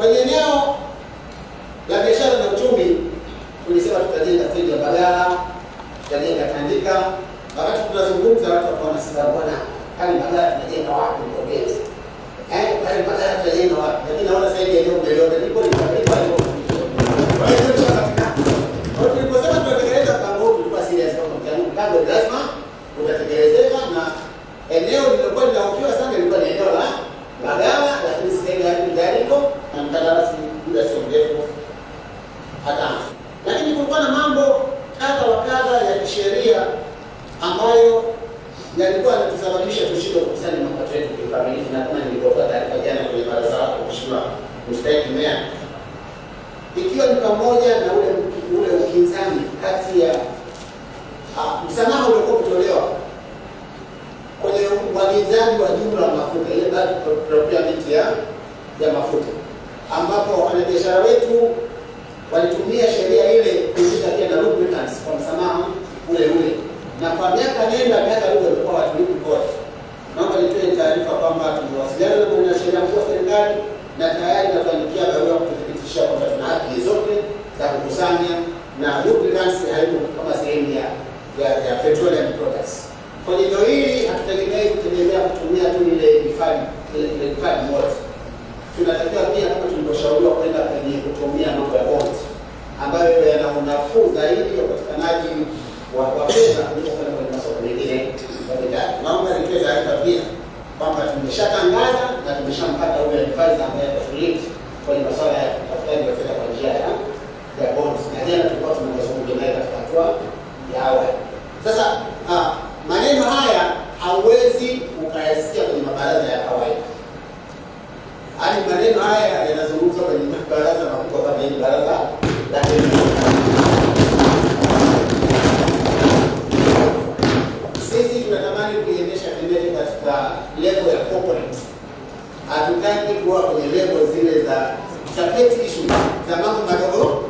Kwenye eneo la biashara na uchumi tulisema tutajenga stendi ya Mbagala, tutajenga Tandika. Wakati tunazungumza watu wakaona sasa bwana, kali Mbagala tunajenga wapi mkogezi? Kali Mbagala tunajenga wapi? Lakini naona sasa hivi eneo mbele ndipo lipo. Kwa tuliposema tunatekeleza mpango huu tulikuwa serious kwa mpango lazima utatekelezeka, na eneo lililokuwa linahofiwa sana lilikuwa ni eneo la Mbagala, lakini sasa hivi hadi Dariko na mkandarasi muda sio mrefu hataanza. Lakini kulikuwa na mambo kadha wa kadha ya kisheria ambayo yalikuwa yanatusababisha tushindwe kukusanya mapato yetu kikamilifu, na kama nilivyotoa taarifa jana kwenye baraza lako Mheshimiwa Mstahiki Meya, ikiwa ni pamoja na ule ukinzani kati ya msamaha uliokuwa kutolewa kwenye uagizaji wa jumla wa mafuta, ile bulk procurement ya mafuta, ambapo wafanyabiashara wetu walitumia sheria ile kuingiza pia na lubricants kwa msamaha ule, na kwa miaka nenda miaka rudi walikuwa watulipi kodi. Naomba nitoe taarifa kwamba tumewasiliana na mwanasheria mkuu wa serikali na tayari tunatuandikia barua kututhibitishia kwamba tuna haki zote za kukusanya na lubricants haipo kama sehemu ya petroleum products. Kwa hivyo hili hatutegemei kutegemea kutumia tu ile hifadhi moja. Tunatakiwa pia kama tulivyoshauriwa kwenda kwenye kutumia mambo ya bonds ambayo yana unafuu zaidi ya upatikanaji wa fedha kuliko kwenda kwenye masoko mengine ya bidhaa. Naomba nitoe taarifa pia kwamba tumeshatangaza na tumeshampata ule advisor ambaye atashiriki kwenye masuala ya utafutaji wa fedha kwa njia ya bonds, na jana tulikuwa tunazungumza naye katika hatua ya awali. Sasa maneno haya hauwezi ukayasikia kwenye mabaraza ya kawaida. Hadi maneno haya yanazungumzwa kwenye baraza makubwa kama hili baraza la sisi tunatamani kuiendesha Tendeli katika level ya corporate. Hatutaki kuwa kwenye level zile za pet issue za mambo madogo.